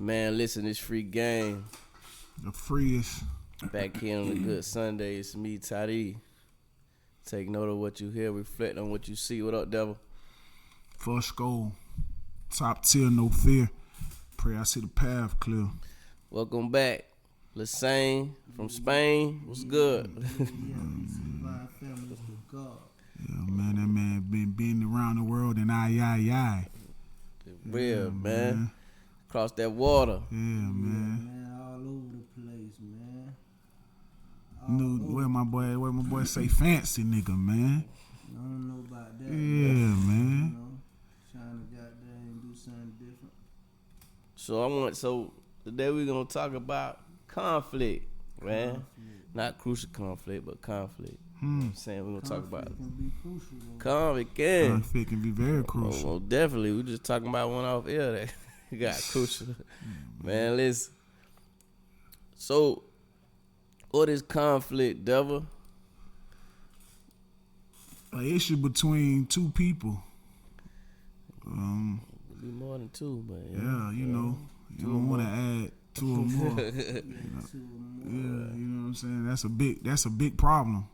Man, listen, it's free game. The freest. Back here on a good Sunday, it's me, Toddy. Take note of what you hear, reflect on what you see. What up, devil? First goal. Top tier, no fear. Pray I see the path clear. Welcome back. Lassane from Spain. What's good? Yeah, man, that man been around the world and aye. Real, man. Across that water. Yeah, man. Man, all over the place, man. Where my boy say fancy nigga, man. I don't know about that. Yeah, You man. know, trying to goddamn do something different. So today we're gonna talk about conflict, man. Not crucial conflict, but conflict. You know what I'm saying? We're gonna talk about Conflict can be crucial, though. conflict. Yeah. Conflict can be very crucial. Well, definitely. We just talking about one off air that got crucial. Man, listen. So, what is conflict, devil? An issue between two people. Could be more than two, but Yeah, you know, you don't want to add two or more. Yeah, you know what I'm saying? That's a big problem.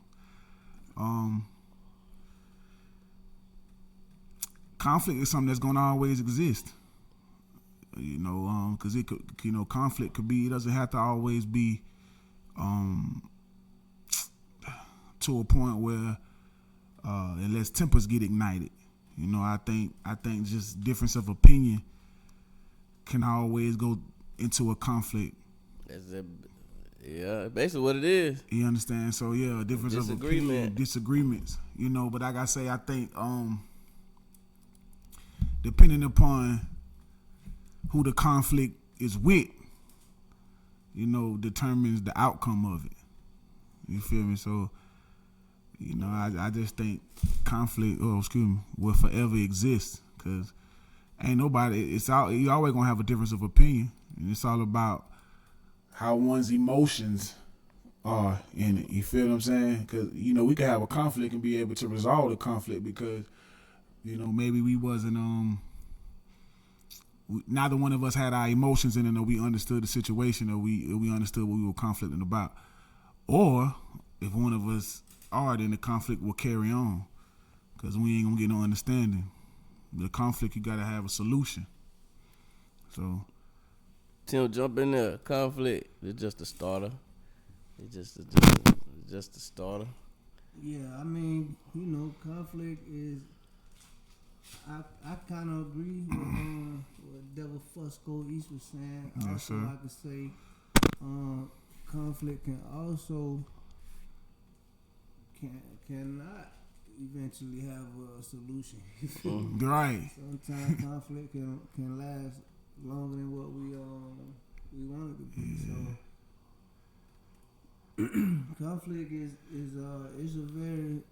Conflict is something that's gonna always exist. You know, because it could, you know, conflict could be. It doesn't have to always be to a point where unless tempers get ignited. You know, I think just difference of opinion can always go into a conflict. Yeah, basically what it is. You understand? So yeah, difference of opinion, disagreements. You know, but like I say, I think depending upon who the conflict is with, you know, determines the outcome of it. You feel me? So, you know, I just think conflict, will forever exist, because ain't nobody. You always gonna have a difference of opinion, and it's all about how one's emotions are in it. You feel what I'm saying? Because, you know, we could have a conflict and be able to resolve the conflict because, you know, maybe we wasn't neither one of us had our emotions in it, or we understood the situation, or we understood what we were conflicting about. Or if one of us are, then the conflict will carry on because we ain't gonna get no understanding. The conflict, you gotta have a solution. So Tim, jump in there. Conflict is just a starter. It's just a starter. Yeah, I mean, you know, conflict is. I kind of agree with what Devil Fusco East was saying. Yes, also, sir. I could say conflict can also cannot eventually have a solution. right. Sometimes conflict can last longer than what we want it to be. So conflict is a very,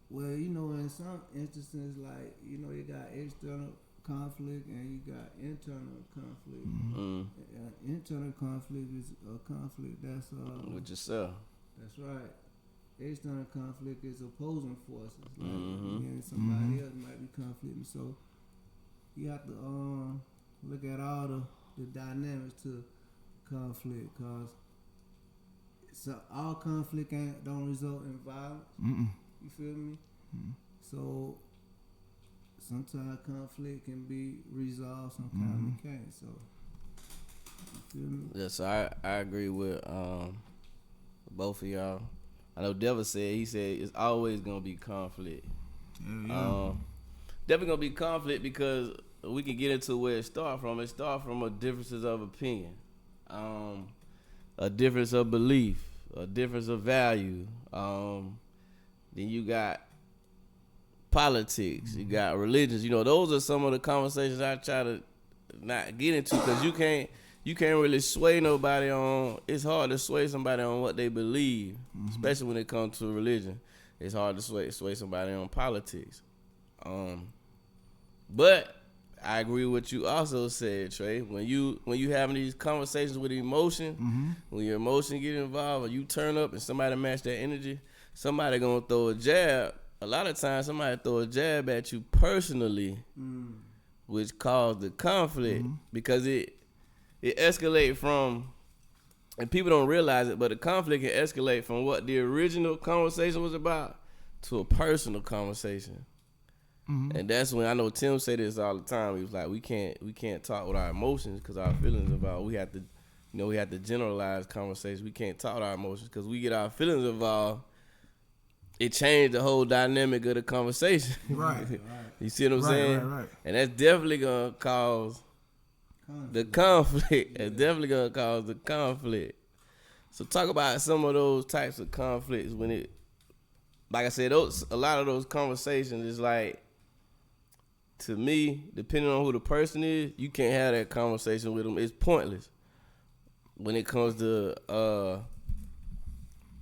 well, you know, in some instances, like, you know, you got external conflict and you got internal conflict. Internal conflict is a conflict that's with yourself. That's right. External conflict is opposing forces. Like and somebody else might be conflicting. So you have to look at all the dynamics to conflict, cause all conflict don't result in violence. You feel me? So sometimes conflict can be resolved, sometimes it can't. So you feel me? Yes, I agree with both of y'all. I know Devil said it's always gonna be conflict. Yeah. Definitely gonna be conflict because we can get into where it starts from. It starts from a differences of opinion, a difference of belief, a difference of value. Then you got politics, you got religions. You know, those are some of the conversations I try to not get into because you can't really sway nobody on. It's hard to sway somebody on what they believe, especially when it comes to religion. It's hard to sway somebody on politics. But I agree with what you also said, Trey. When you having these conversations with emotion, when your emotion get involved, or you turn up and somebody match that energy, somebody gonna throw a jab. A lot of times, somebody throw a jab at you personally, which caused the conflict because it it escalate from, and people don't realize it, but the conflict can escalate from what the original conversation was about to a personal conversation. And that's when I know Tim say this all the time. He was like, we can't talk with our emotions because our feelings involved. We have to, we have to generalize conversations. We can't talk with our emotions because we get our feelings involved. It changed the whole dynamic of the conversation. Right. You see what I'm saying? Right. And that's definitely gonna cause the conflict. It's definitely gonna cause the conflict. So talk about some of those types of conflicts when it, like I said, a lot of those conversations is like, to me, depending on who the person is, you can't have that conversation with them. It's pointless. When it comes to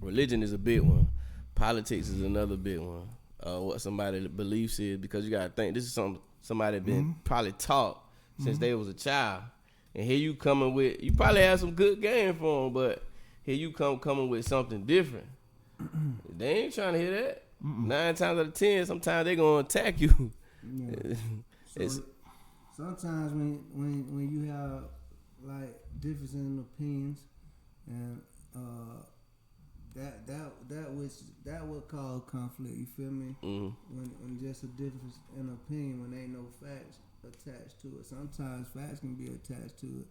religion is a big one. Politics is another big one. What somebody's beliefs is, because you gotta think this is somebody been probably taught since they was a child. And here you coming with, you probably have some good game for them, but here you coming with something different. They ain't trying to hear that. 9 times out of 10, sometimes they gonna attack you. Yeah. So sometimes when you have like difference in opinions, and that would cause conflict. You feel me? When just a difference in opinion, when ain't no facts attached to it. Sometimes facts can be attached to it,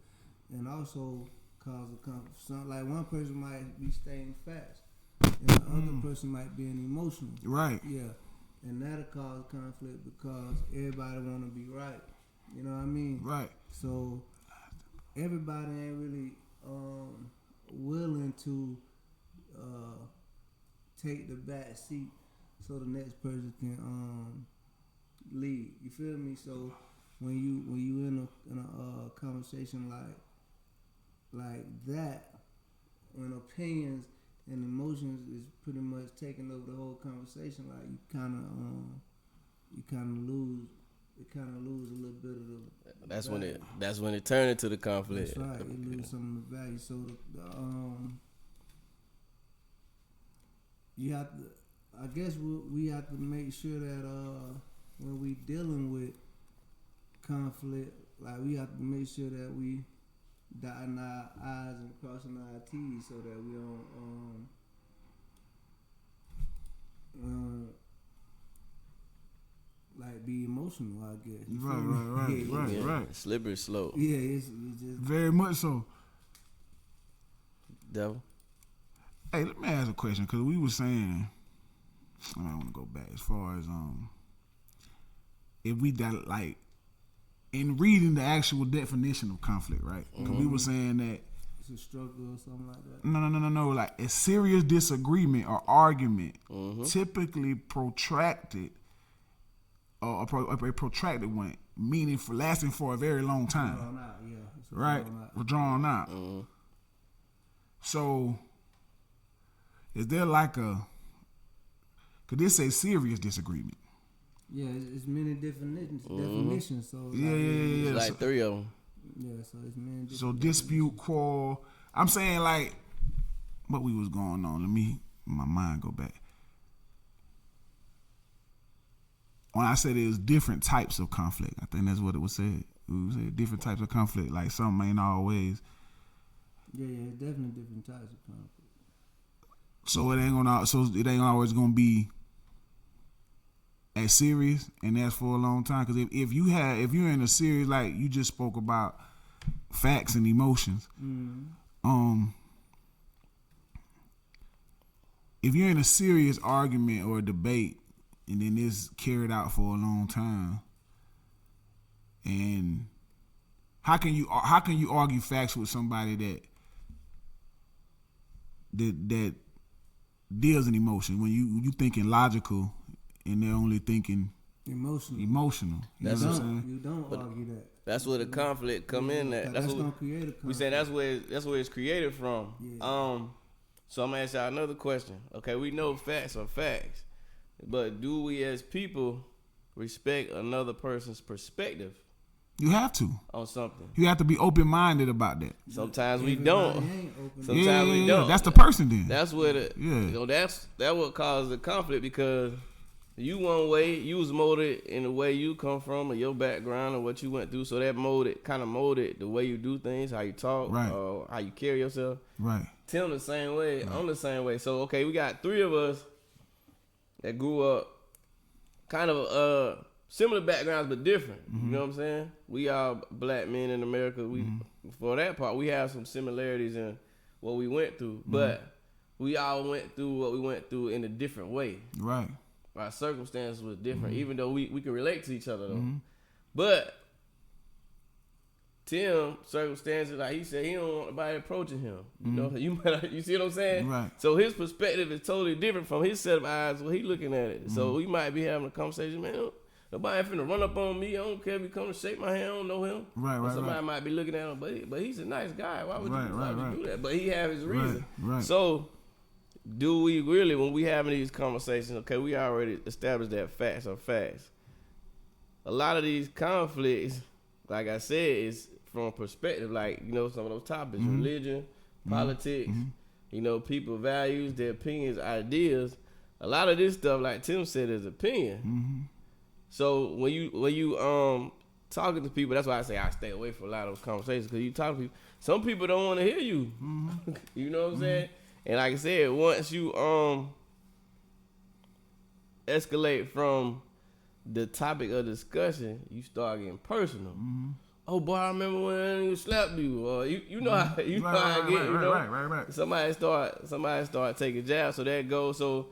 and also cause a conflict. Like one person might be stating facts, and the other person might be an emotional. Right. Yeah. And that'll cause conflict because everybody want to be right. You know what I mean? Right. So everybody ain't really willing to take the back seat so the next person can lead. You feel me? So when you in a conversation like that, when opinions and emotions is pretty much taking over the whole conversation, like you kind of lose a little bit of the. That's when it turned into the conflict. That's right. You lose some of the value. So you have to. I guess we have to make sure that when we dealing with conflict, like we have to make sure that we dotting our I's and crossing our T's so that we don't like be emotional, I guess. Right. Slippery slope. Yeah, it's just Very much so. Devil. Hey, let me ask a question, because we were saying, I want to go back as far as if we got like in reading the actual definition of conflict, right? Because we were saying that it's a struggle or something like that. No. Like a serious disagreement or argument, typically protracted, or a protracted one, meaning for lasting for a very long time. Drawn out, yeah. Right? Drawn out. So, is there like could this say serious disagreement? Yeah, it's many definitions. So Yeah. Like 3 of them. Yeah, so it's many different. So dispute, quarrel. I'm saying like, what we was going on. Let me, my mind go back. When I said it was different types of conflict, I think that's what it was said. We said different types of conflict. Like some ain't always. Yeah, definitely different types of conflict. So it ain't always gonna be as serious and that's for a long time. Because if you're in a series like you just spoke about facts and emotions, if you're in a serious argument or a debate and then it's carried out for a long time, and how can you argue facts with somebody that deals in emotion when you thinking logical and they're only thinking emotional. That's what I'm saying. You don't argue that. That's where the conflict come in at. That's gonna create a conflict. We say that's where it's created from. Yeah. So I'm gonna ask y'all another question. Okay, we know facts are facts, but do we as people respect another person's perspective You have to. on something? You have to be open-minded about that. Sometimes we Everybody don't. ain't open. Sometimes we don't. That's the person then. That's what Yeah. that what caused the conflict, because You one way, you was molded in the way you come from, or your background, or what you went through. So that kind of molded the way you do things, how you talk, Right. how you carry yourself. Right. Tim the same way, I'm the same way. So okay, we got 3 of us that grew up kind of similar backgrounds but different. You know what I'm saying? We are black men in America. We for that part, we have some similarities in what we went through, but we all went through what we went through in a different way. Right. Our circumstances was different, even though we can relate to each other though. But Tim circumstances, like he said, he don't want nobody approaching him. You know, you see what I'm saying? Right. So his perspective is totally different from his set of eyes when he looking at it. So we might be having a conversation, man. Nobody finna run up on me. I don't care if he come to shake my hand. I don't know him. Right. Or somebody might be looking at him, but he's a nice guy. Why would you do that? But he have his reason. Right. So do we really, when we having these conversations, okay, we already established that facts are facts. A lot of these conflicts, like I said, is from a perspective, like, you know, some of those topics, religion, politics, you know, people values, their opinions, ideas. A lot of this stuff, like Tim said, is opinion. So when you talking to people, that's why I say I stay away from a lot of those conversations, because you talk to people, some people don't want to hear you. You know what I'm saying? And like I said, once you escalate from the topic of discussion, you start getting personal. Oh boy, I remember when you slapped you, or you know how you know how I get. You know, Right. Somebody start taking jabs, so that goes. So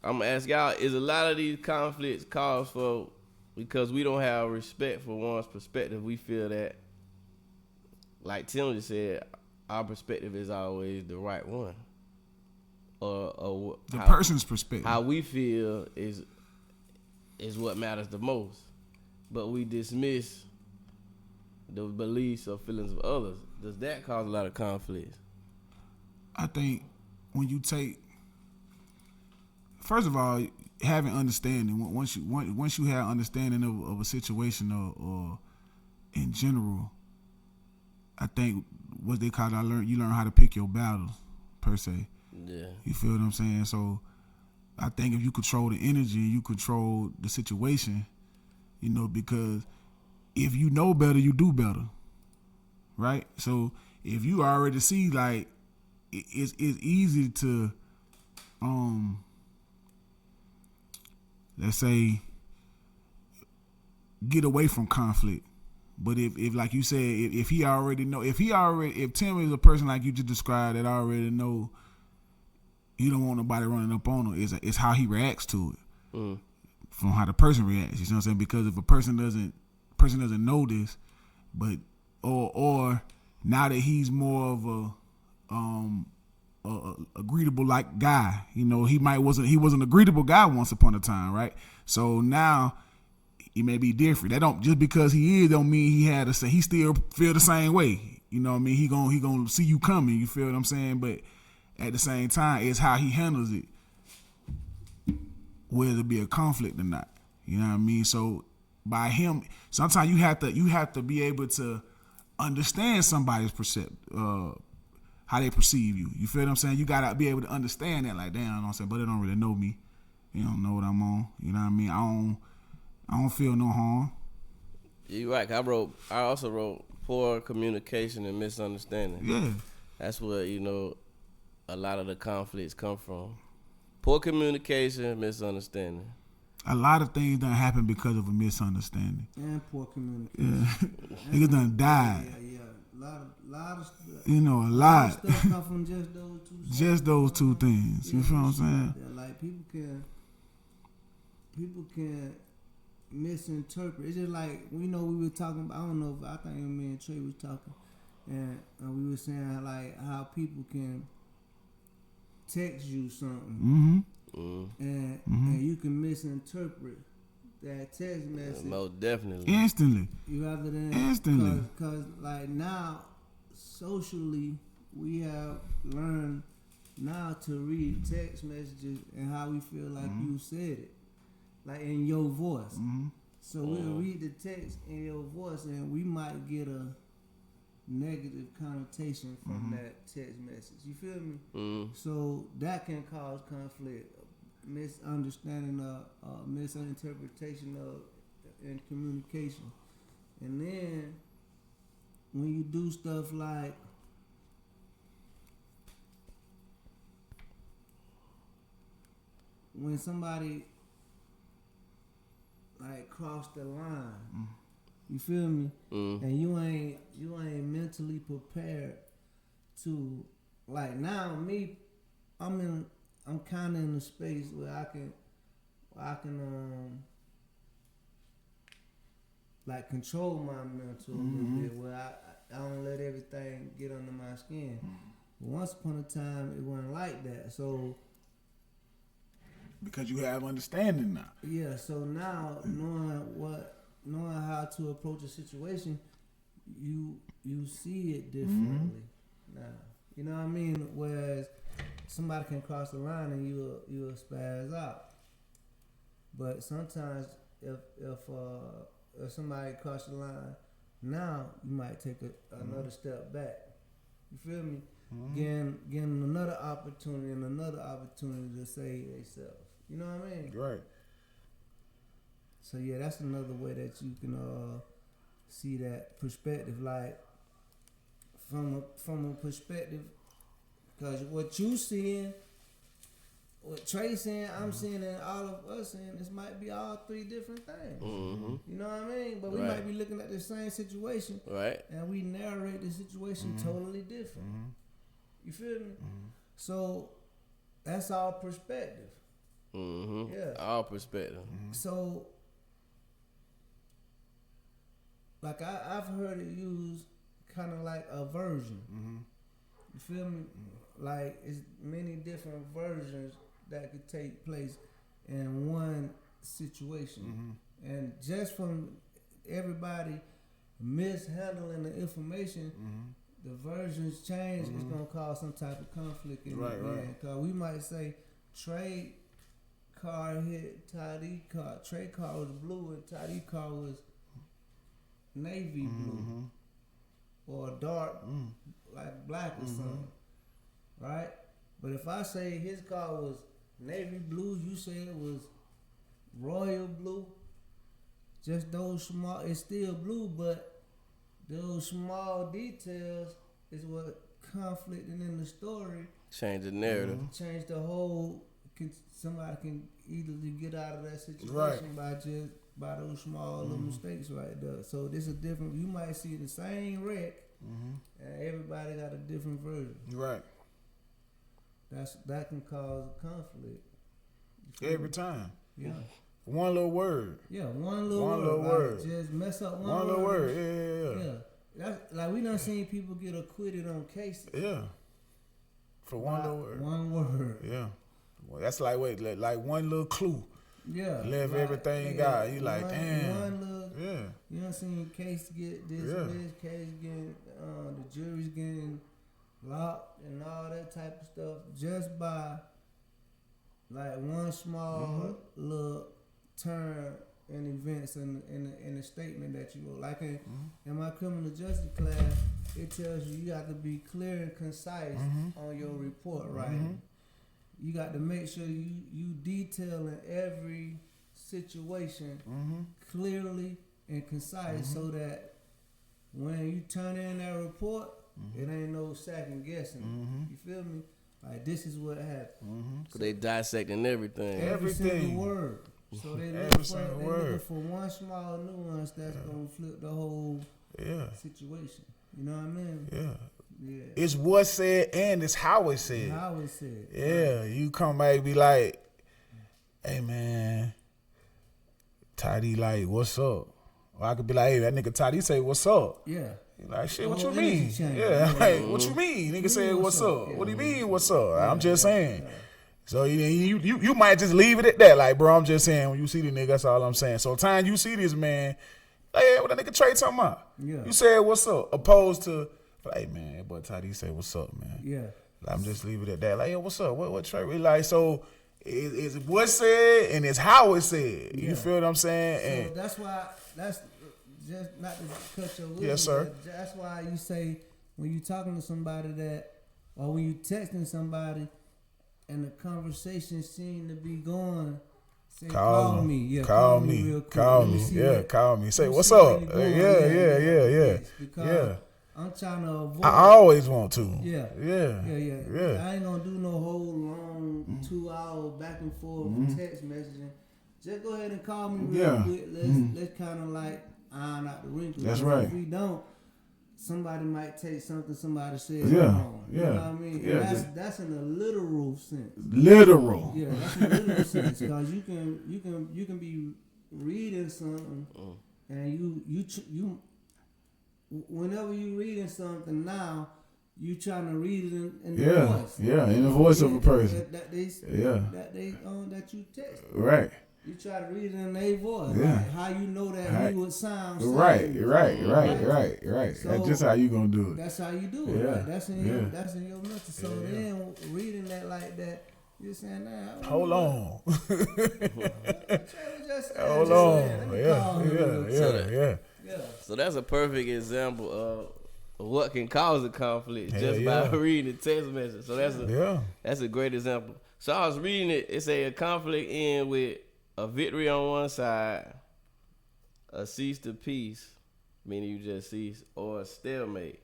I'm gonna ask y'all: is a lot of these conflicts caused for because we don't have respect for one's perspective? We feel that, like Tim just said, our perspective is always the right one. Or the person's perspective. How we feel is what matters the most. But we dismiss the beliefs or feelings of others. Does that cause a lot of conflicts? I think when you take, first of all, having understanding. Once you have understanding of a situation or in general, I think what they call it, you learn how to pick your battles, per se. Yeah. You feel what I'm saying? So I think if you control the energy, you control the situation, you know, because if you know better, you do better, right? So if you already see, like, it's easy to, let's say, get away from conflict. But if like you said, if Tim is a person like you just described that already know, you don't want nobody running up on him. It's how he reacts to it, from how the person reacts. You know what I'm saying? Because if a person doesn't know this, but or now that he's more of a greetable like guy, you know, he wasn't a greetable guy once upon a time, right? So now he may be different. That don't, just because he is don't mean he still feel the same way. You know what I mean? He gonna see you coming. You feel what I'm saying? But at the same time, it's how he handles it, whether it be a conflict or not. You know what I mean? So by him, sometimes you have to be able to understand somebody's how they perceive you. You feel what I'm saying? You gotta be able to understand that, like, damn, you know what I'm saying, but they don't really know me. You don't know what I'm on. You know what I mean? I don't feel no harm. You're right. I also wrote poor communication and misunderstanding. Yeah. That's where, you know, a lot of the conflicts come from. Poor communication, misunderstanding. A lot of things done happen because of a misunderstanding. And poor communication. Yeah. Niggas done died. Yeah. A lot of stuff. You know, a A lot lot. of stuff come from just those two. Just those two things. You feel what I'm saying? Yeah, like people can misinterpret. It's just like, we were talking about, I don't know, I think me and Trey was talking, and we were saying like how people can text you something, and you can misinterpret that text message. Most definitely. Instantly. Rather than Instantly. because like now socially we have learned now to read text messages and how we feel like you said it, like in your voice. So we'll read the text in your voice and we might get a negative connotation from that text message. You feel me? So that can cause conflict. misunderstanding misinterpretation of and communication. And then when you do stuff like when somebody like cross the line, you feel me? And you ain't mentally prepared to, like, now me, I'm kind of in a space where I can like control my mental a little bit, where I don't let everything get under my skin. But once upon a time, it wasn't like that. So because you have understanding now. yeah, so now knowing how to approach a situation, you see it differently now. You know what I mean? Whereas somebody can cross the line and you'll spaz out. But sometimes if somebody cross the line, now you might take another step back. You feel me? Getting another opportunity to say themselves. You know what I mean? Right. So yeah, that's another way that you can see that perspective, like from a perspective, because what you seeing, what Trey saying, I'm seeing, and all of us saying, this might be all three different things. You know what I mean? But we might be looking at the same situation, right? And we narrate the situation totally different. You feel me? So that's our perspective. Yeah, All perspective. So, like I've heard it used kind of like a version. You feel me? Like it's many different versions that could take place in one situation, and just from everybody mishandling the information, the versions change. It's gonna cause some type of conflict in the end. Cause we might say Trey car hit Tyree car. Trey car was blue and Tyree car was navy blue or dark like black or something, right? But if I say his car was navy blue, you say it was royal blue. Just those small, it's still blue, but those small details is what conflicting in the story. Change the narrative. Change the whole. Somebody can easily get out of that situation by those small little mistakes right there. So this is different. You might see the same wreck, and everybody got a different version. Right. That can cause conflict. Every time. Yeah. One little word. Yeah, one little word. Like, just mess up one little word. Yeah. That's like we done seen people get acquitted on cases. Yeah. For one little word. One word. Yeah. Well, that's like one little clue. Yeah. Left everything out. You like, damn. One little, you done seen case get dismissed, case getting, the jury's getting locked and all that type of stuff just by like one small little turn in events in the statement that you wrote. Like in my criminal justice class, it tells you have to be clear and concise on your report writing. You got to make sure you detailing every situation clearly and concise so that when you turn in that report, it ain't no second guessing. You feel me? Like this is what happened. Cause they dissecting everything. Every single word. So they looking for one small nuance that's gonna flip the whole situation. You know what I mean? Yeah. It's what's said and it's how it's said. How it's said. Yeah. You come back and be like, hey man, Toddy, like, what's up? Or I could be like, hey, that nigga Toddy say what's up. Yeah. Like, shit, what you mean? Yeah, like, what you mean? Nigga say what's up. What do you mean what's up? I'm just saying. So you might just leave it at that. Like, bro, I'm just saying, when you see the nigga, that's all I'm saying. So time you see this man, like, hey, what that nigga Trey talking about? Yeah. You said what's up, opposed to, like, hey, man, that boy Toddy say what's up, man. Yeah. Like, I'm just leave it at that. Like, yo, what's up? What Trey? Like, so it's what's said and it's how it's said. You feel what I'm saying? So that's why, that's just not to cut your wisdom. Yes, sir. That's why you say when you talking to somebody that, or when you texting somebody, and the conversation seemed to be going. Say, Call me. Yeah, call me me. real quick. Call Let me me. see Yeah, what- call me. Say, let me what's see where up? you going. Yeah. Because Yeah. I'm trying to avoid. I always want to. Yeah. Yeah. I ain't gonna do no whole long 2 hour back and forth text messaging. Just go ahead and call me real quick. Let's kind of like iron out the wrinkles. That's But right. If we don't, somebody might take something somebody said Yeah, wrong. You yeah, know what I mean? yeah. And that's in a literal sense. Literal. Yeah, that's in a literal sense because you can be reading something and you whenever you reading something now, you trying to read it in the voice. Yeah, in the voice of a person. That you text. Right. You try to read it in their voice. Yeah. Like how you know that he would sound. Right. So That's just how you gonna do it. That's how you do it. Yeah. Right? That's in your mental. So then reading that like that, you're saying, nah, Hold on. Hold on. Yeah. So that's a perfect example of what can cause a conflict just by reading the text message. So that's a great example. So I was reading it. It say a conflict end with a victory on one side, a cease to peace, meaning you just cease, or a stalemate,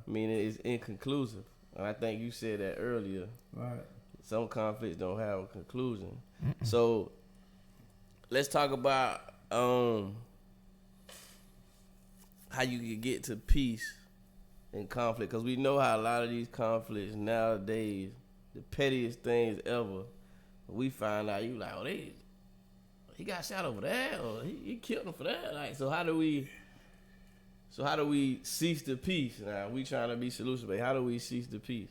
meaning it's inconclusive. And I think you said that earlier. Right. Some conflicts don't have a conclusion. So let's talk about how you can get to peace in conflict, because we know how a lot of these conflicts nowadays, the pettiest things ever, we find out you like, oh, he got shot over there, or he killed him for that. Like, so how do we cease the peace? Now we trying to be solution based. How do we cease the peace?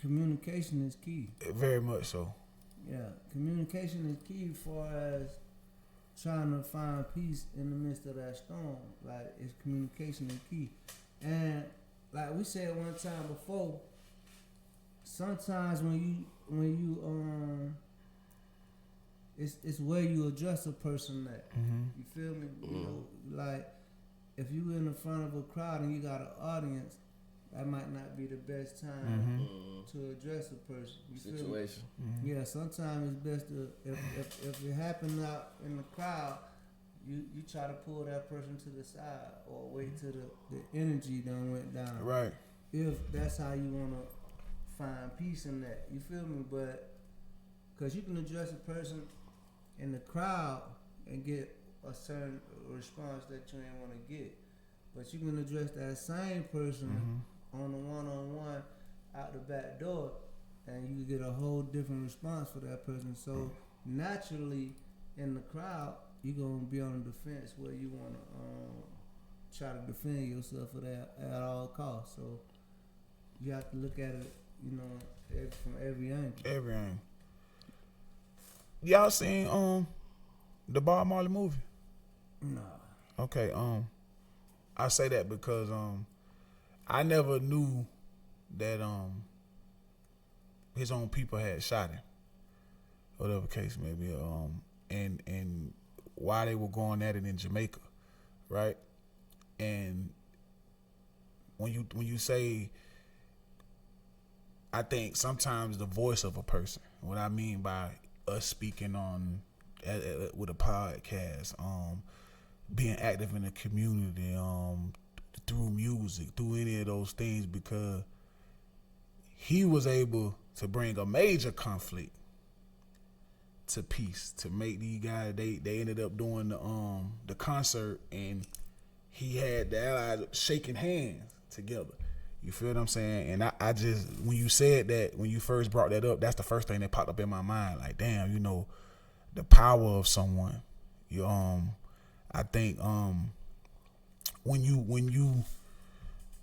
Communication is key. Very much so. Yeah, communication is key for as trying to find peace in the midst of that storm. Like, it's communication is key. And like we said one time before, sometimes when you it's where you address a person at. You feel me? You know, like if you in the front of a crowd and you got an audience, that might not be the best time to address a person. You Situation. Yeah, sometimes it's best to if it happens out in the crowd, you try to pull that person to the side or wait till the energy done went down. Right. If that's how you wanna find peace in that, you feel me? But because you can address a person in the crowd and get a certain response that you ain't want to get, but you can address that same person on the one-on-one out the back door, and you get a whole different response for that person. So naturally, in the crowd, you're gonna be on the defense where you wanna try to defend yourself for that at all costs. So you have to look at it, you know, from every angle. Every angle. Y'all seen the Bob Marley movie? Nah. Okay, I say that because I never knew that his own people had shot him, whatever case may be, and why they were going at it in Jamaica, right? And when you say, I think sometimes the voice of a person, what I mean by us speaking on with a podcast, being active in the community, through music, through any of those things, because he was able to bring a major conflict to peace, to make these guys, they ended up doing the concert, and he had the allies shaking hands together. You feel what I'm saying? And I just, when you said that, when you first brought that up, that's the first thing that popped up in my mind. Like, damn, you know, the power of someone. You I think when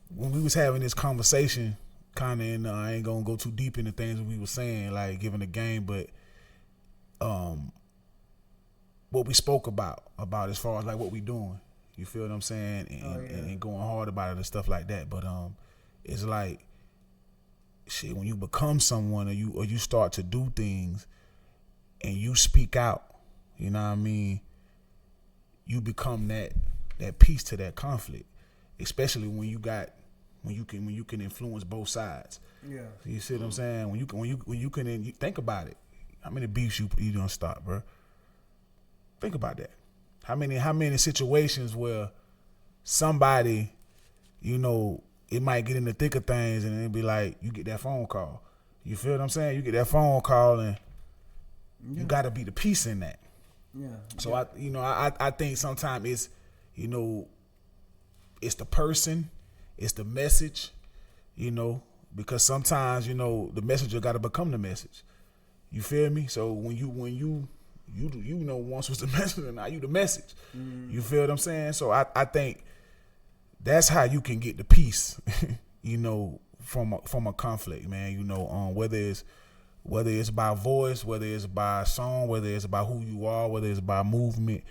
we was having this conversation, kind of, and I ain't gonna go too deep into things we were saying, like giving the game, but what we spoke about as far as like what we doing. You feel what I'm saying? And going hard about it and stuff like that. But it's like, shit, when you become someone, or you start to do things and you speak out, you know what I mean, you become that piece to that conflict. Especially when when you can influence both sides. Yeah. You see what I'm saying? When you can think about it, how many beefs you done stop, bro? Think about that. How many situations where somebody, you know, it might get in the thick of things and it'd be like you get that phone call. You feel what I'm saying? You get that phone call and you got to be the peace in that. Yeah. So I think sometimes it's, you know, it's the person, it's the message, you know, because sometimes, you know, the messenger got to become the message. You feel me? So when you know once was the messenger, now you the message. You feel what I'm saying? So I think that's how you can get the peace, you know, from a conflict, man. You know, whether it's by voice, whether it's by song, whether it's about who you are, whether it's by movement,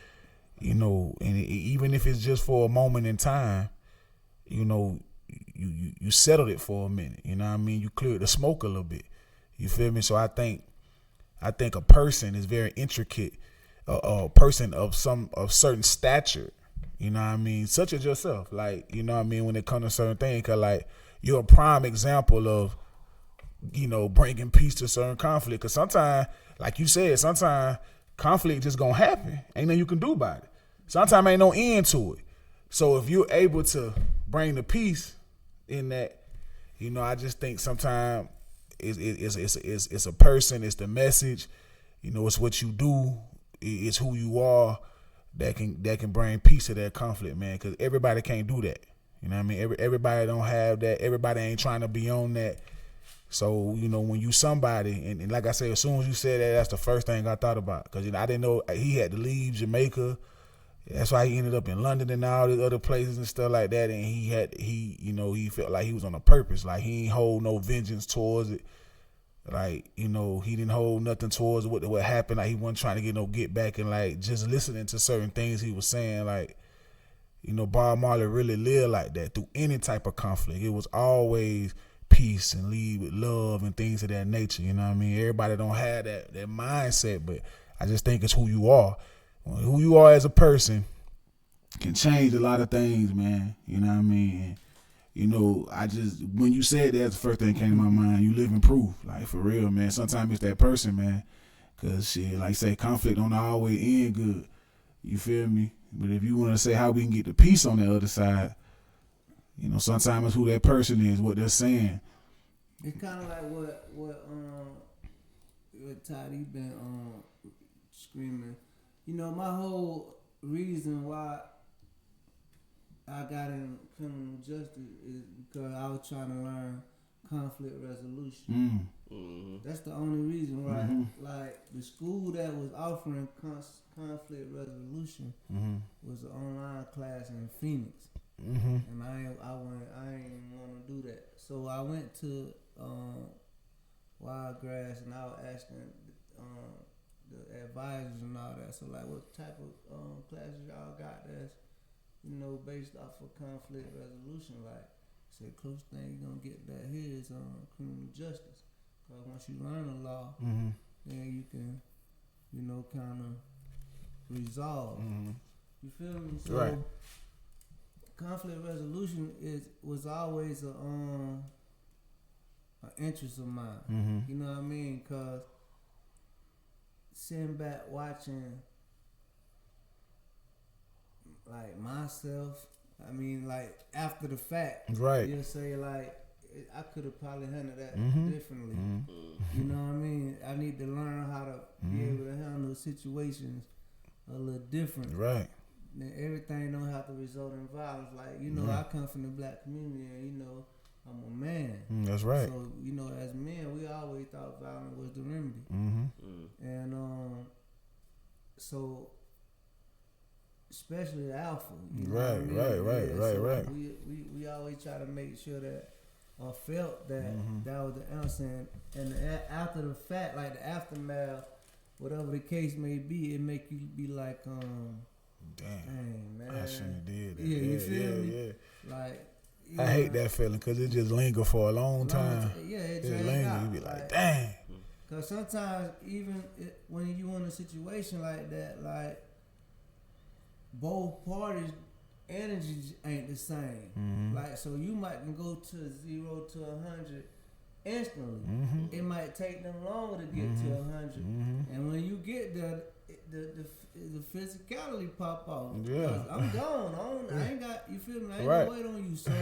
you know, and even if it's just for a moment in time, you know, you settled it for a minute. You know what I mean? You cleared the smoke a little bit. You feel me? So I think a person is very intricate, a person of certain stature. You know what I mean? Such as yourself, like, you know what I mean, when it comes to certain things, cause like you're a prime example of, you know, bringing peace to certain conflict. Cause sometimes, like you said, sometimes conflict just gonna happen. Ain't nothing you can do about it. Sometimes ain't no end to it. So if you're able to bring the peace in that, you know, I just think sometimes it's a person, it's the message, you know, it's what you do, it's who you are that can bring peace to that conflict, man. Because everybody can't do that. You know what I mean? Everybody don't have that. Everybody ain't trying to be on that. So, you know, when you somebody, and like I said, as soon as you said that, that's the first thing I thought about. Because, you know, I didn't know he had to leave Jamaica. That's why he ended up in London and all these other places and stuff like that. And he felt like he was on a purpose. Like he ain't hold no vengeance towards it. Like, you know, he didn't hold nothing towards what happened. Like he wasn't trying to get no get back, and like just listening to certain things he was saying, like, you know, Bob Marley really lived like that through any type of conflict. It was always peace and lead with love and things of that nature. You know what I mean? Everybody don't have that mindset, but I just think it's who you are. Who you are as a person can change a lot of things, man. You know what I mean? And, you know, when you said that, that's the first thing that came to my mind. You live in proof, like for real, man. Sometimes it's that person, man. Cause shit, like say, conflict don't always end good. You feel me? But if you want to say how we can get the peace on the other side, you know, sometimes it's who that person is, what they're saying. It's kind of like what Toddy been screaming. You know, my whole reason why I got in criminal justice is because I was trying to learn conflict resolution. That's the only reason, right? Like the school that was offering conflict resolution was an online class in Phoenix, and I ain't want to do that. So I went to Wiregrass and I was asking the advisors and all that. So like, what type of classes y'all got that's, you know, based off of conflict resolution? Like, I said, close thing you're gonna get that here is criminal justice. Cause once you learn the law, then you can, you know, kind of resolve. You feel me? So right. Conflict resolution was always an interest of mine. You know what I mean? Cause sitting back watching, like myself, I mean, like after the fact, right? You'll say like, I could have probably handled that differently. You know what I mean? I need to learn how to be able to handle situations a little different. Right. And everything don't have to result in violence. Like, you know, I come from the black community and, you know, I'm a man. That's right. So, you know, as men, we always thought violence was the remedy. And so, especially alpha. You know Right. We always try to make sure that, or felt that that was the answer. And after the fact, like the aftermath, whatever the case may be, it make you be like, dang, man, I shouldn't have did that. Yeah, you feel me? Yeah. Like, I hate that feeling because it just linger for a long time. Yeah, it linger. out. You be like, dang. Because sometimes even when you in a situation like that, like both parties energy ain't the same. Like, so you might can go to 0 to 100 instantly. It might take them longer to get to 100. And when you get there, the physicality pop off. Yeah. I'm gone. I ain't got, you feel me? I ain't Right. gonna wait on you. So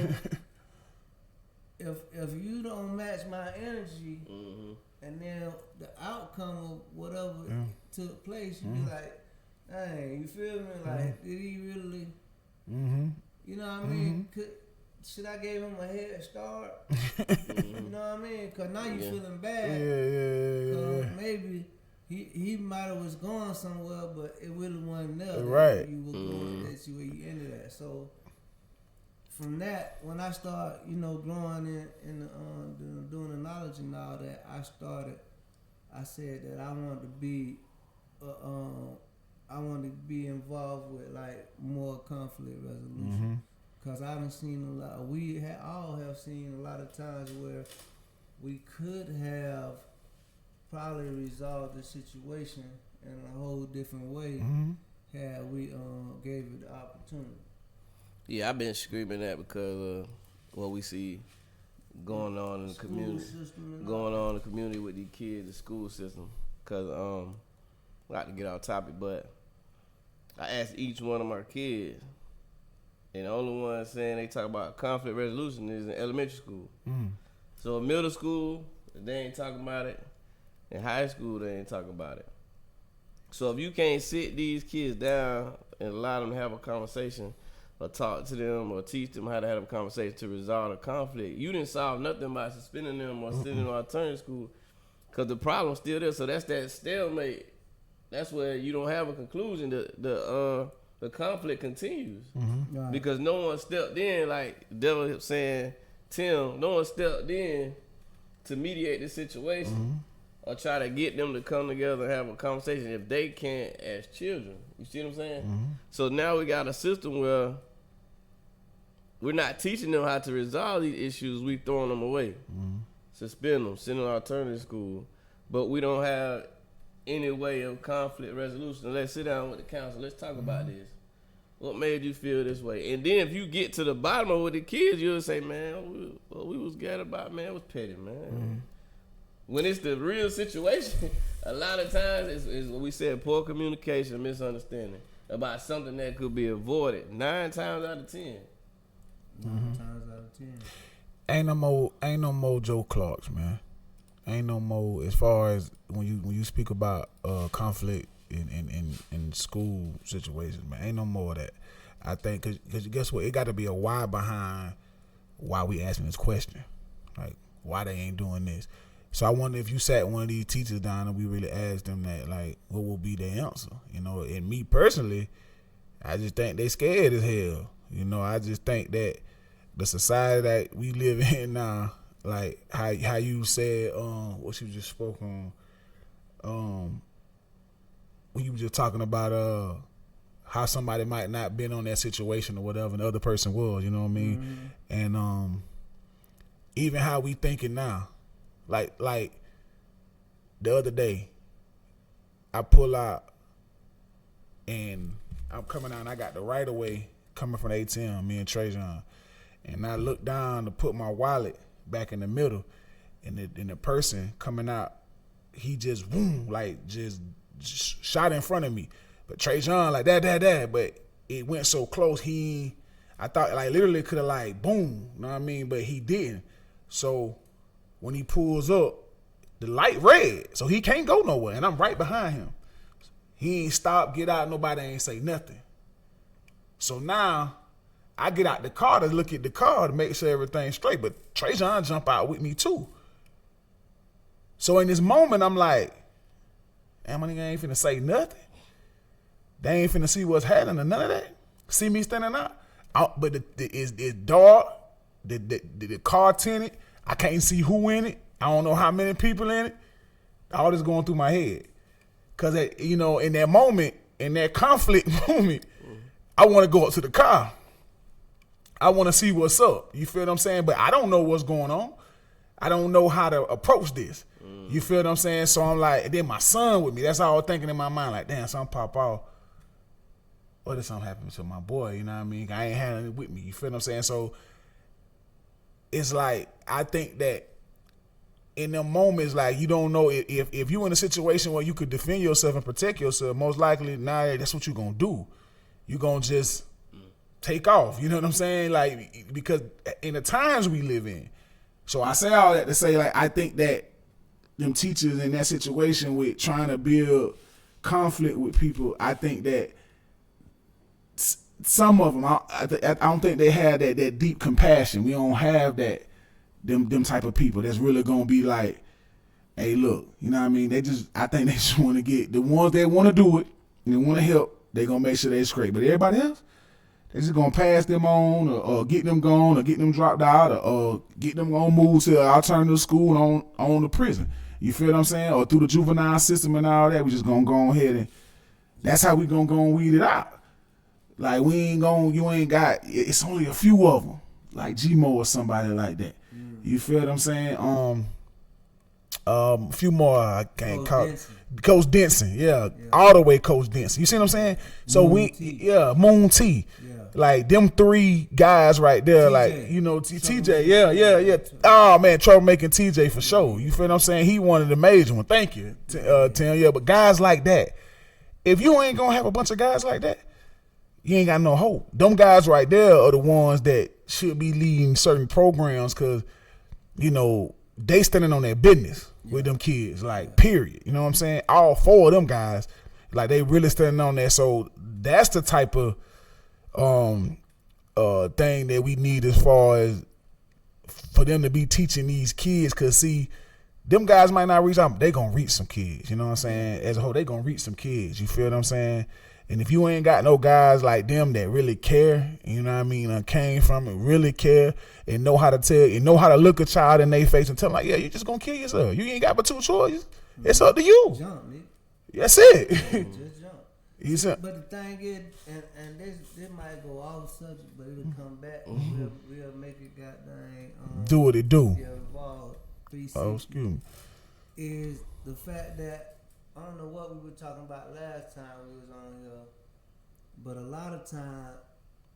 if you don't match my energy, and then the outcome of whatever took place, you be like, dang, you feel me? Like, did he really? You know what I mean? Should I give him a head start? You know what I mean? Cause now you feeling bad. Yeah. Maybe he might have was going somewhere, but it really wasn't there. Right. You were going that you where you ended at. So from that, when I start, growing in the, doing the knowledge and all that, I said that I wanted to be, involved with like more conflict resolution. Cause I done seen a lot. We all have seen a lot of times where we could have probably resolved the situation in a whole different way had we gave it the opportunity. Yeah, I've been screaming that because of what we see going on in the community. Going on in the community with these kids, the school system. Because, not to get off topic, but I asked each one of my kids, and the only one saying they talk about conflict resolution is in elementary school. So in middle school, they ain't talking about it. In high school, they ain't talking about it. So if you can't sit these kids down and allow them to have a conversation or talk to them or teach them how to have a conversation to resolve a conflict, you didn't solve nothing by suspending them or sending them to alternative school, because the problem's still there. So that's that stalemate. That's where you don't have a conclusion. The conflict continues Right. because no one stepped in, like Devil saying, Tim, no one stepped in to mediate the situation or try to get them to come together and have a conversation if they can't as children. You see what I'm saying? So now we got a system where we're not teaching them how to resolve these issues. We throwing them away, suspend them, send them to alternative school, but we don't have any way of conflict resolution. Let's sit down with the council. Let's talk about this. What made you feel this way? And then if you get to the bottom of it with the kids, you'll say, man, what we was gathered about, man, it was petty, man. When it's the real situation, a lot of times it's what we said, poor communication, misunderstanding about something that could be avoided 9 times out of 10. 9 times out of 10. Ain't no more Joe Clarks, man. Ain't no more as far as when you speak about conflict in school situations, man. Ain't no more of that. I think because guess what? It got to be a why behind why we asking this question, like why they ain't doing this. So I wonder if you sat one of these teachers down and we really asked them that, like, what will be their answer? And me personally, I just think they scared as hell. I just think that the society that we live in now, like how you said, what you just spoke on, when you were just talking about how somebody might not been on that situation or whatever, and the other person was, you know what I mean? And even how we thinking now. Like the other day, I pull out and I'm coming out and I got the right of way coming from the ATM, me and Trajan. And I look down to put my wallet back in the middle, and the person coming out, he just just shot in front of me. But Trajan like that, but it went so close, I thought like literally could have like boom, you know what I mean? But he didn't. So when he pulls up, the light red, so he can't go nowhere, and I'm right behind him. He ain't stop, get out, nobody ain't say nothing. So now I get out the car to look at the car to make sure everything's straight, but Trajan jump out with me too. So in this moment, I'm like, damn, my nigga ain't finna say nothing. They ain't finna see what's happening or none of that. See me standing out, but it's dark, the car tinted, I can't see who in it. I don't know how many people in it. All this going through my head. Because, in that moment, in that conflict moment, I want to go up to the car. I want to see what's up. You feel what I'm saying? But I don't know what's going on. I don't know how to approach this. You feel what I'm saying? So I'm like, and then my son with me. That's all I was thinking in my mind. Like, damn, son pop off. what if something happened to my boy? You know what I mean? I ain't having it with me. You feel what I'm saying? So it's like, I think that in them moments, like, you don't know if you in a situation where you could defend yourself and protect yourself, most likely, that's what you're going to do. You're going to just take off. You know what I'm saying? Like, because in the times we live in. So I say all that to say, like, I think that them teachers in that situation with trying to build conflict with people, I think that some of them, I don't think they have that deep compassion. We don't have that, them type of people that's really gonna be like, hey, look, you know what I mean? I think they just want to get the ones that want to do it and they want to help. They gonna make sure they straight. But everybody else, they just gonna pass them on, or get them gone, or get them dropped out, or get them gonna move to an alternative school on the prison. You feel what I'm saying? Or through the juvenile system and all that. We just gonna go ahead and that's how we gonna go and weed it out. Like, you ain't got, it's only a few of them, like G-Mo or somebody like that. You feel what I'm saying? A few more, I can't call Coach Denson, yeah, all the way Coach Denson. You see what I'm saying? So Moon T. Yeah. Like, them three guys right there, TJ. Like, you know, TJ, yeah. Oh, man, troublemaking TJ for sure. You feel what I'm saying? He one of the major ones. Thank you, Tim. Yeah, but guys like that, if you ain't gonna have a bunch of guys like that, you ain't got no hope. Them guys right there are the ones that should be leading certain programs, because, you know, they standing on their business with them kids, like, period. You know what I'm saying? All four of them guys, like, they really standing on that. So that's the type of thing that we need, as far as for them to be teaching these kids. Because, see, them guys might not reach out, they gonna reach some kids. You know what I'm saying? As a whole, they gonna reach some kids. You feel what I'm saying? And if you ain't got no guys like them that really care, you know what I mean, came from it, really care, and know how to tell, and know how to look a child in their face and tell them, like, yeah, you just gonna kill yourself. You ain't got but two choices. It's up to you. Jump, nigga. That's it. Just jump. You said, but the thing is, and this might go off subject, but it'll come back. We'll make it goddamn do what it do. Yeah, involved 360. Oh, excuse me. Is the fact that, I don't know what we were talking about last time we was on here, but a lot of time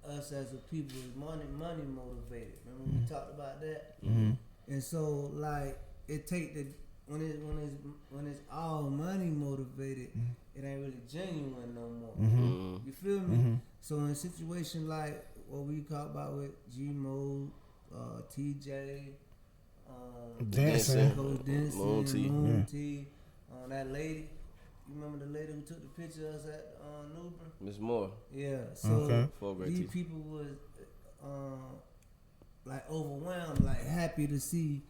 us as a people is money motivated. Remember we talked about that? Mm-hmm. And so, like, it take when it's all money motivated, it ain't really genuine no more. Mm-hmm. You feel me? Mm-hmm. So in a situation like what we talk about with G-Mo, TJ, Dancing, Coach Denson, Moon T. That lady, you remember the lady who took the picture of us at Newbern? Miss Moore. Yeah, so okay. these people was like overwhelmed, like happy to see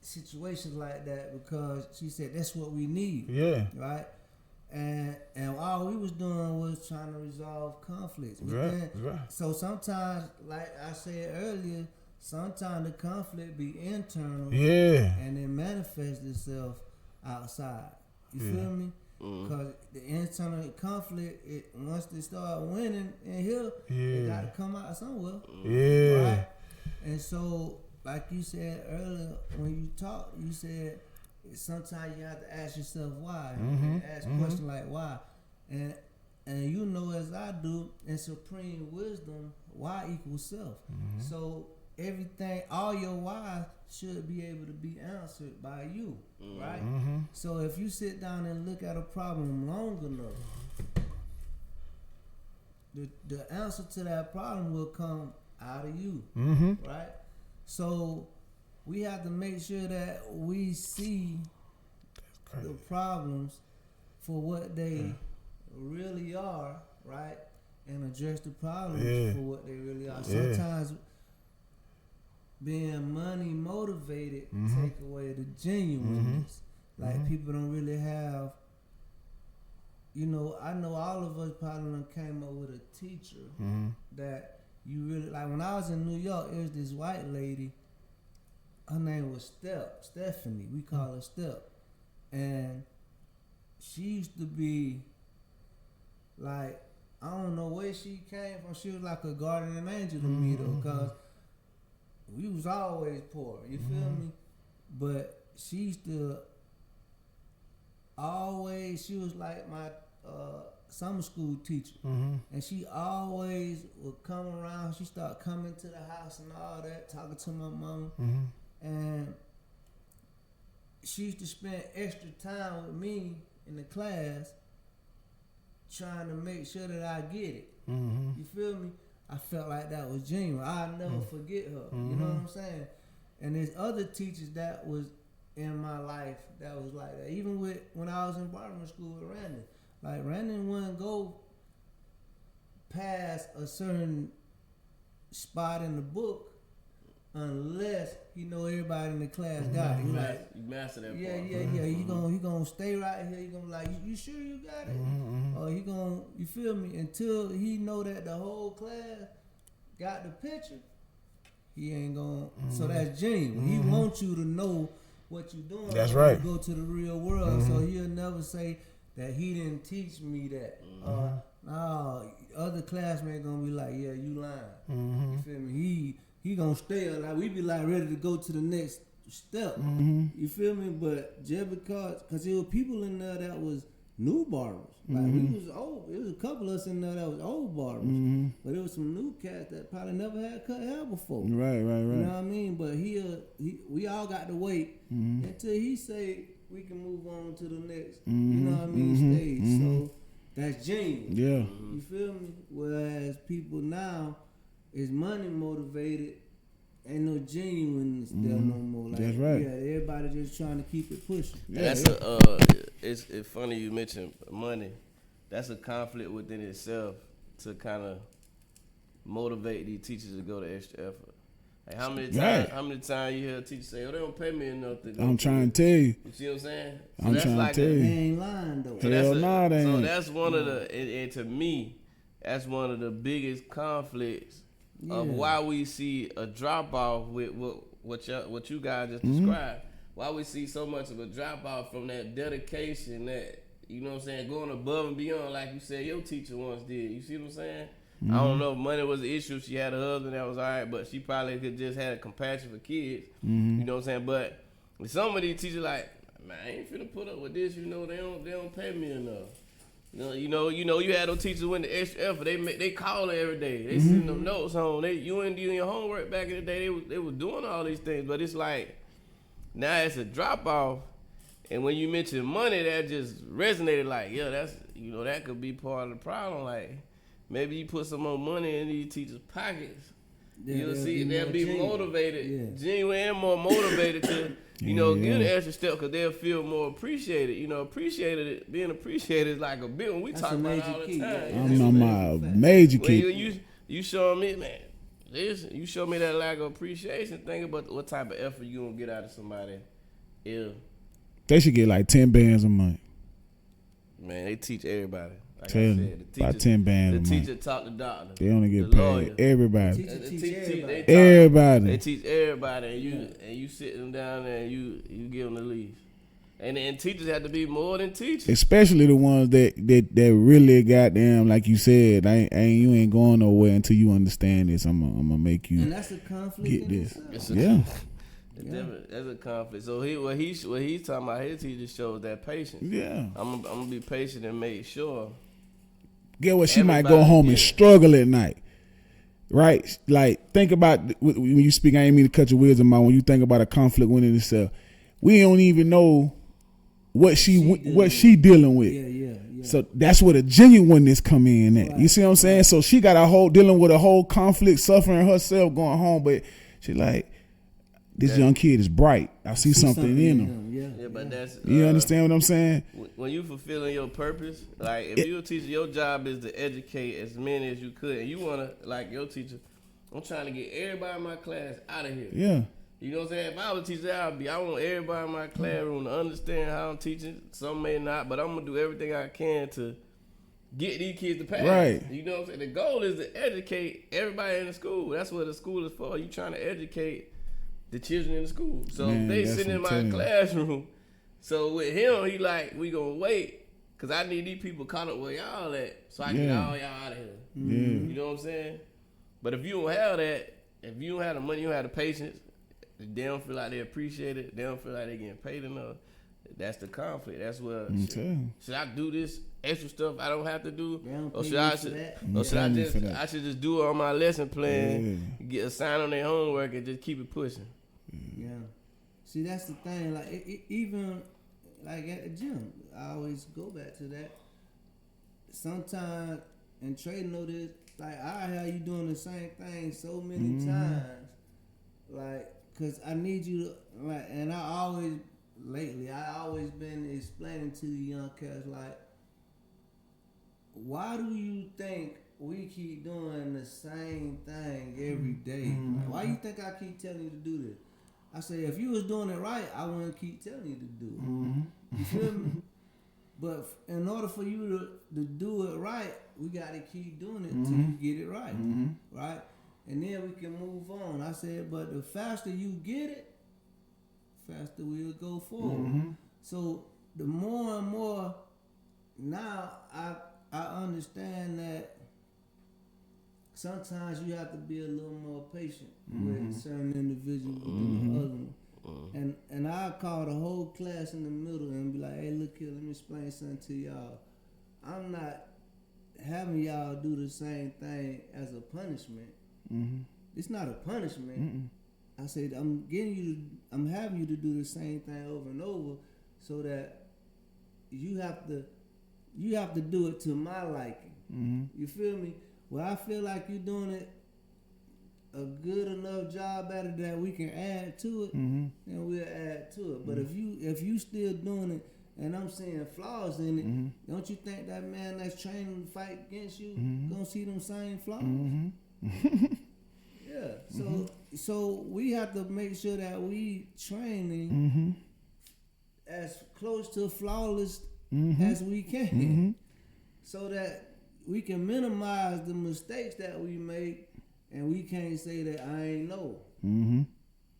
situations like that, because she said that's what we need. Yeah. Right? And all we was doing was trying to resolve conflicts. Right. So sometimes, like I said earlier, sometimes the conflict be internal. Yeah. And it manifests itself outside. You feel me? Because the internal conflict, once they start winning in here, they got to come out somewhere. Yeah. Right? And so, like you said earlier, when you talk, you said sometimes you have to ask yourself why. And ask questions like why. And you know, as I do, in supreme wisdom, why equals self. So everything, all your whys should be able to be answered by you, right? So if you sit down and look at a problem long enough, the answer to that problem will come out of you, right? So we have to make sure that we see the problems for what they really are, right? And address the problems for what they really are. Sometimes being money motivated take away the genuineness. Like people don't really have, you know, I know all of us probably came up with a teacher that you really, like when I was in New York, it was this white lady, her name was Stephanie, we call her Step. And she used to be like, I don't know where she came from, she was like a guardian angel to me though, cause we was always poor, you feel me? But she used to always, she was like my summer school teacher, and she always would come around. She started coming to the house and all that, talking to my mama, and she used to spend extra time with me in the class, trying to make sure that I get it. You feel me? I felt like that was genuine. I'll never forget her. You know what I'm saying? And there's other teachers that was in my life that was like that. Even when I was in barbering school with Randy. Like, Randy wouldn't go past a certain spot in the book unless he know everybody in the class got it. He like, You master that yeah, part. yeah. He gonna stay right here. He gonna like, you sure you got it? Or he gonna, you feel me? Until he know that the whole class got the picture, he ain't gonna. So that's genuine. He wants you to know what you doing. That's when right. you go to the real world. So he'll never say that he didn't teach me that. No, other classmates gonna be like, yeah, you lying. You feel me? He gonna stay like, we be like ready to go to the next step. You feel me? But just because there were people in there that was new barbers. Like, we was old. There was a couple of us in there that was old barbers. But there was some new cats that probably never had cut hair before. Right. You know what I mean? But we all got to wait until he say we can move on to the next, you know what I mean, stage. So that's genuine. Yeah. You feel me? Whereas people now is money motivated. Ain't no genuineness there no more. Like, That's right. Yeah, everybody just trying to keep it pushing. That's it's funny you mentioned money. That's a conflict within itself to kind of motivate these teachers to go the extra effort. Like, how many times you hear a teacher say, "Oh, they don't pay me enough to go." I'm trying to tell you. You see what I'm saying? So I'm that's trying like to tell They you. ain't lying though. So Hell nah, they so ain't. that's one of the and to me, that's one of the biggest conflicts of why we see a drop off with what you guys just described. Why we see so much of a drop off from that dedication, that, you know what I'm saying, going above and beyond, like you said your teacher once did. You see what I'm saying? I don't know if money was the issue. She had a husband that was all right, but she probably could just had a compassion for kids. You know what I'm saying? But with some of these teachers, like, man, I ain't finna put up with this. You know, they don't pay me enough. You know, you had those teachers win the extra effort. They call her every day. They send them notes home. You ain't doing your homework back in the day. They was doing all these things, but it's like now it's a drop off. And when you mention money, that just resonated. Like, yeah, that's, you know, that could be part of the problem. Like, maybe you put some more money in these teachers' pockets. You'll see they'll be motivated, genuine and more motivated to, you know, get an extra step because they'll feel more appreciated. You know, being appreciated is like a big one. We talk about it all the time. I'm my major key. You showing me, man, you show me that lack of appreciation. Think about what type of effort you gonna get out of somebody. If They should get like 10 bands a month. Man, they teach everybody. Like Tell I them, said, the about 10 bands a The month. teacher taught the doctor. They only get the paid. lawyer. Everybody. Teacher teach everybody. Everybody. They teach everybody, and you sit them down there and you give them the leash. And teachers have to be more than teachers. Especially the ones that really goddamn, like you said, you ain't going nowhere until you understand this. I'm gonna make you And that's a conflict get in this. itself. Yeah. That's a conflict. So what he's talking about, his teacher shows that patience. Yeah. I'm gonna be patient and make sure. Get what she might go Everybody home get and it. struggle at night. Right? Like, think about when you speak, I ain't mean to cut your wisdom out. When you think about a conflict within itself, we don't even know what she dealing with. Yeah. So that's where the genuineness come in at. You see what I'm saying? So she got dealing with a whole conflict, suffering herself, going home, but she like, this young kid is bright. I see something in him. Yeah, but that's You understand what I'm saying? when you fulfilling your purpose. Like, if you're a teacher, your job is to educate as many as you could, and you wanna, like your teacher, I'm trying to get everybody in my class out of here. Yeah. You know what I'm saying? If I was a teacher, I want everybody in my classroom to understand how I'm teaching. Some may not, but I'm gonna do everything I can to get these kids to pass. Right. You know what I'm saying? The goal is to educate everybody in the school. That's what the school is for. You trying to educate the children in the school. So Man, they that's sitting in what I'm my telling you. classroom. So with him, he like, we gonna wait, cause I need these people caught up where y'all at, so I can get Yeah. all y'all out of here. Yeah. You know what I'm saying? But if you don't have that, if you don't have the money, you don't have the patience, they don't feel like they appreciate it, they don't feel like they getting paid enough, That's the conflict. That's where I'm telling should I do this extra stuff I don't have to do, They don't or pay should you I for should, that. or should I telling you just for that. I should just do it on my lesson plan, get assign on their homework, and just keep it pushing. Yeah. See, that's the thing. Like even like at the gym, I always go back to that. Sometimes, and Trey know this. Like I have you doing the same thing so many times. Like, cause I need you to like, and I always been explaining to the young cats like, why do you think we keep doing the same thing every day? Like, why you think I keep telling you to do this? I say, if you was doing it right, I wouldn't keep telling you to do it. You feel me? But in order for you to do it right, we got to keep doing it till you get it right, right? And then we can move on. I said, but the faster you get it, faster we'll go forward. So the more and more, now I understand that sometimes you have to be a little more patient with certain individuals than the other one. And I call the whole class in the middle and be like, hey, look here, let me explain something to y'all. I'm not having y'all do the same thing as a punishment. It's not a punishment. I said I'm having you to do the same thing over and over, so that you have to do it to my liking. You feel me? Well, I feel like you're doing it a good enough job at it that we can add to it, then we'll add to it. But if you still doing it and I'm seeing flaws in it, don't you think that man that's training to fight against you gonna see them same flaws? Yeah. So we have to make sure that we training as close to flawless as we can, so that we can minimize the mistakes that we make, and we can't say that I ain't know,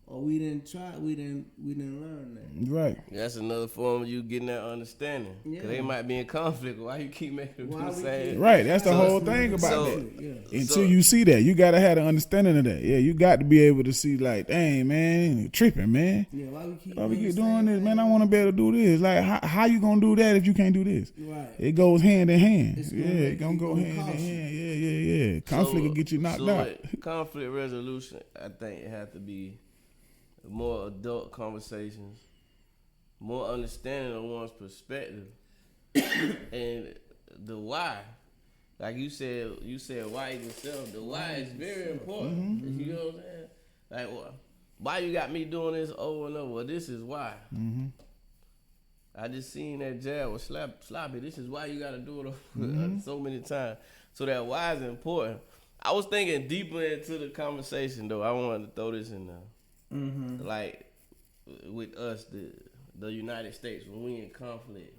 or we didn't try, we didn't learn that. Right. That's another form of you getting that understanding. Yeah. Cause they might be in conflict. Why you keep making them do the we same? keep- Right. That's the So- whole thing about so- that. Yeah. Until you see that, you gotta have the understanding of that. Yeah, you got to be able to see like, dang man, you tripping man. Yeah, why we keep Why we doing keep the doing same this, man? I thing? want to be able to do this. Like, how you gonna do that if you can't do this? Right. It goes hand in hand. It's Yeah, gonna it make gonna you go go hand in cautious. hand. Yeah. Conflict will get you knocked out. with conflict resolution, I think it has to be more adult conversations, more understanding of one's perspective, and the why. Like you said why yourself. The why is very important. You know what I'm saying? Like, why you got me doing this over and over? Well, this is why. I just seen that jab with sloppy. This is why you got to do it over so many times. So that why is important. I was thinking deeper into the conversation though. I wanted to throw this in there. Like with us, the United States, when we in conflict,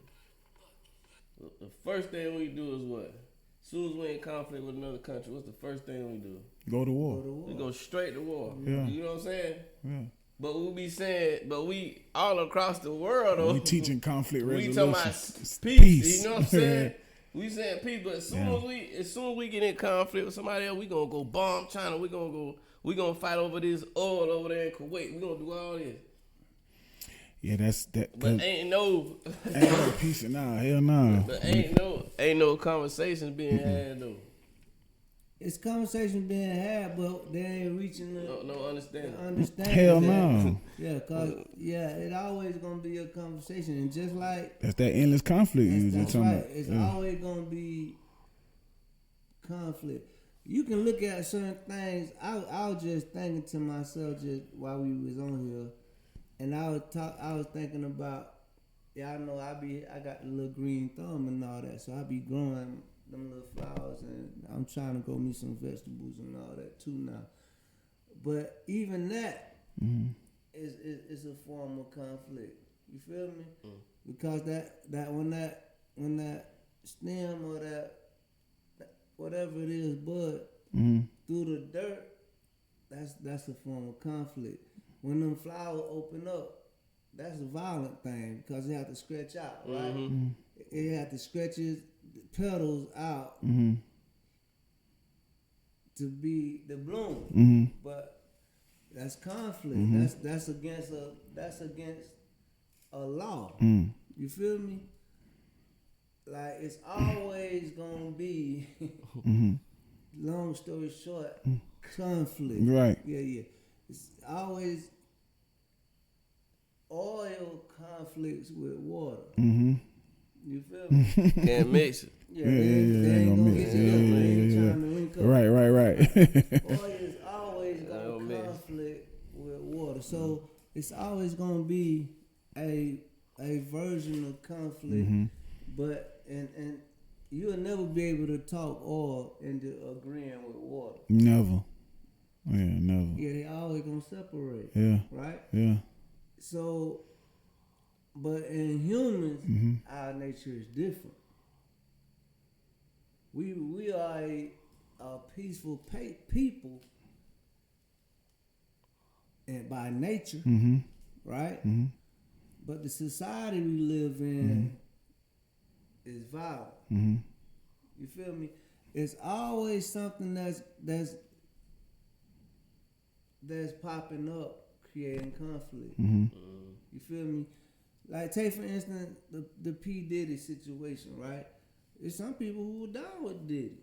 the first thing we do is what? As soon as we in conflict with another country, what's the first thing we do? Go to war. We go straight to war. Yeah. You know what I'm saying? Yeah. But we all across the world though. We teaching conflict We resolution. talking about peace. You know what I'm saying? We saying peace, but as soon as we get in conflict with somebody else, we gonna go bomb China. We gonna fight over this oil over there in Kuwait. We gonna do all this. Yeah, that's that. But ain't no peace now. Hell no. but ain't no conversations being had though. It's conversation being had, but they ain't reaching the No understanding. understanding. Hell that- no. Yeah, cause it always gonna be a conversation, and just like That's that endless conflict you was that's talking right, about. it's Yeah. always gonna be conflict. You can look at certain things. I was just thinking to myself just while we was on here, and I was thinking about. Yeah, I know I got the little green thumb and all that, so I be growing them little flowers, and I'm trying to grow me some vegetables and all that too now. But even that is a form of conflict. You feel me? Because that when that stem or that whatever it is bud through the dirt, that's a form of conflict. When them flowers open up, that's a violent thing because it have to stretch out, right? It have to stretch its petals out to be the bloom. But that's conflict. That's against a law. Mm. You feel me? Like it's always gonna be. Mhm. Long story short, conflict. Right. Yeah. It's always oil conflicts with water. Mhm. You feel me? Can't mix it. Yeah, Yeah, they ain't ain't gonna gonna mix get it. you up. Yeah, They ain't yeah, trying to link up. Right. Oil is always Ain't gonna gonna mix. conflict with water. So it's always gonna be a version of conflict, but and you'll never be able to talk oil into agreeing with water. Never. Yeah, never. Yeah, they always gonna separate. Yeah. Right? Yeah. So, but in humans, our nature is different. We are a peaceful people, and by nature, right? But the society we live in is violent. You feel me? It's always something that's popping up, creating conflict. You feel me? Like take for instance the P. Diddy situation, right? There's some people who are down with Diddy,